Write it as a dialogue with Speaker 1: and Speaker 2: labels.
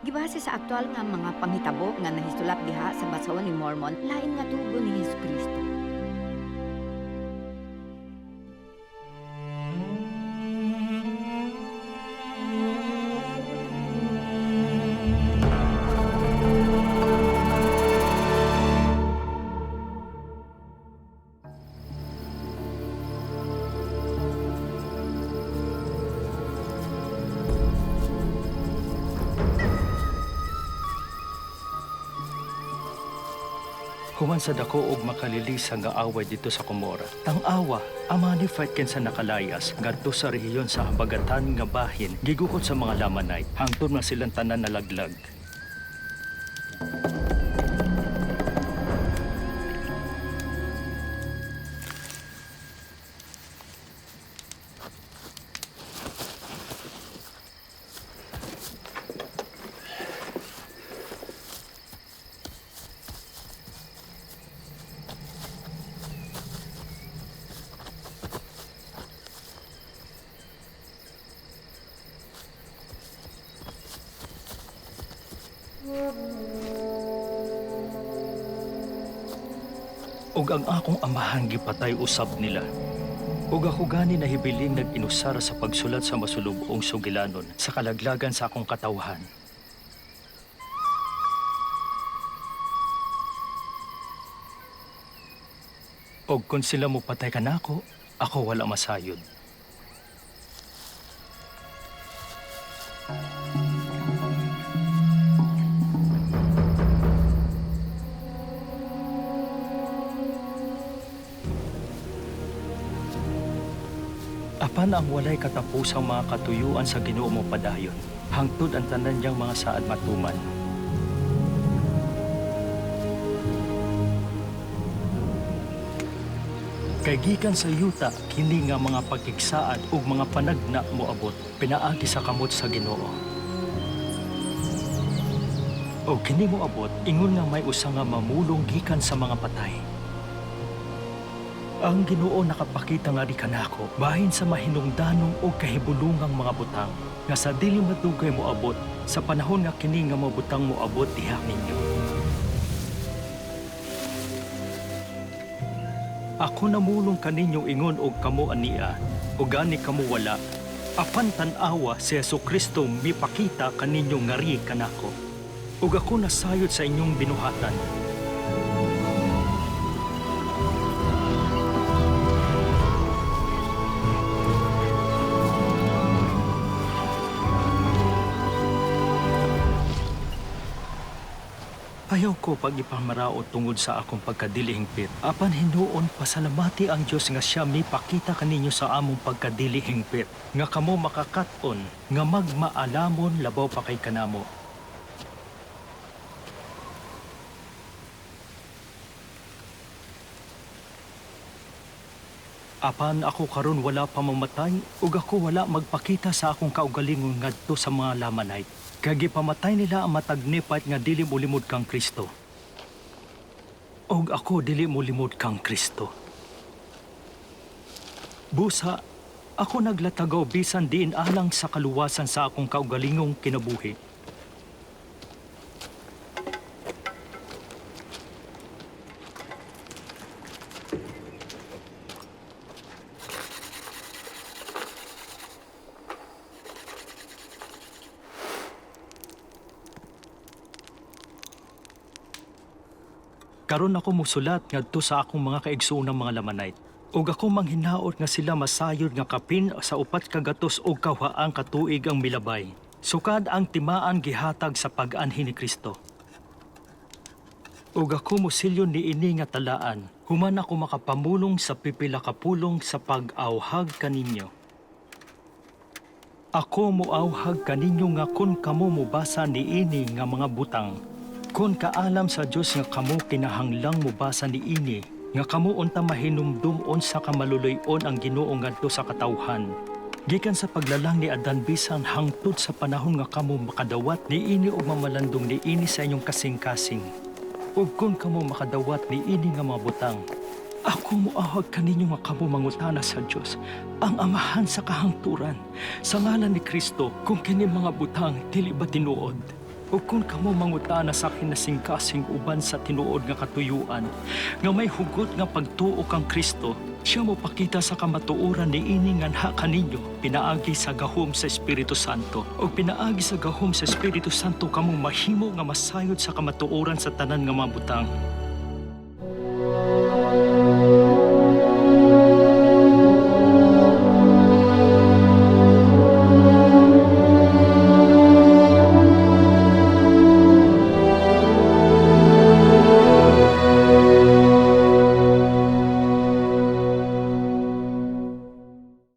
Speaker 1: Gibase sa aktual nga mga panghitabo nga nahisulak diha sa basahon ni Mormon, lain nga tugon ni Hesukristo.
Speaker 2: Human sa dako og makalilisa nga away dito sa Komora. Tang-awa, amani fight ken sa nakalayas, ngadto sa rehiyon sa habagatan nga bahin, gigukod sa mga lamanay, hangtod na silang tanan nalaglag. Ug ang akong amahan gipatay usab nila. Ug ako gani nahibiling nag-inusar sa pagsulat sa masulubong sugilanon sa kalaglagan sa akong katawhan. Og kung sila mo patay kanako, ako wala masayod. Apan ang walay katapusang mga katuyuan sa Ginoo mo padayon, hangtod ang tanan niyang mga saad matuman. Kay gikan sa yuta, kini nga mga pagkiksaad ug mga panagna mo abot, pinaagi sa kamot sa Ginoo. O kini mo abot, ingon nga may usa nga mamulong gikan sa mga patay. Ang Ginoo nakapakita nga di kanako bahin sa mahinungdanong o kahibulungang mga butang nga sa dili madugay mo abot sa panahon nga kini nga mabutang mo abot diha ninyo. Ako namulong kaninyo ingon og kamo ania o gani kamo wala. Apan tan-awa si Hesukristo mipakita kaninyo ngari kanako. Ug ako nasayod sa inyong binuhatan. Ayaw ko pag ipamaraot tungod sa akong pagkadili hingpit. Apan hinuon pasalamati ang Dios nga siya mipakita kaninyo sa among pagkadili hingpit. Nga kamo makakaton, nga magmaalamon labaw pa kay kanamo. Apan ako karon wala pa mamatay, ug ako wala magpakita sa akong kaugalingon ngadto sa mga lamanay. Kagi pamatay nila ang matagnipat nga dili mo limod kang Kristo. Og ako dili mo limod kang Kristo. Busa, ako naglatagaw bisan diin alang sa kaluwasan sa akong kaugalingong kinabuhi. Karon ako musulat ngadto sa akong mga kaigsuonang mga lamanay. Ug ako manghinaot nga sila masayod nga kapin sa upat ka gatos og kawaang katuig ang milabay. Sukad ang timaan gihatag sa pag-anhi ni Kristo. Ug ako musilyon niini nga talaan, human ako makapamulong sa pipila ka pulong sa pag-awhag kaninyo. Ako moawhag kaninyo nga kun kamo mobasa niini nga mga butang. Kung kaalam sa Diyos nga kamo kinahanglang mubasa ni ini, nga kamo unta mahinumdumon sa kamaluluyon ang Ginoo ngadto sa katawhan. Gikan sa paglalang ni Adan bisan hangtod sa panahon nga kamo makadawat ni ini og mamalandong ni ini sa inyong kasing-kasing. Ug kung kamo makadawat ni ini nga mga butang, ako moawag kaninyo nga kamo mangutana sa Diyos, ang amahan sa kahangturan, sa ngalan ni Kristo, kung kini mga butang dili ba tinuod. Ug kung kamo mangutana sa kinasing-kasing uban sa tinuod nga katuyuan, nga may hugot nga pagtuo kang Kristo, siya mo pakita sa kamatuoran ni ini nganha kaninyo, pinaagi sa gahom sa Espiritu Santo. O pinaagi sa gahom sa Espiritu Santo kamong mahimo nga masayod sa kamatuoran sa tanan nga mga butang.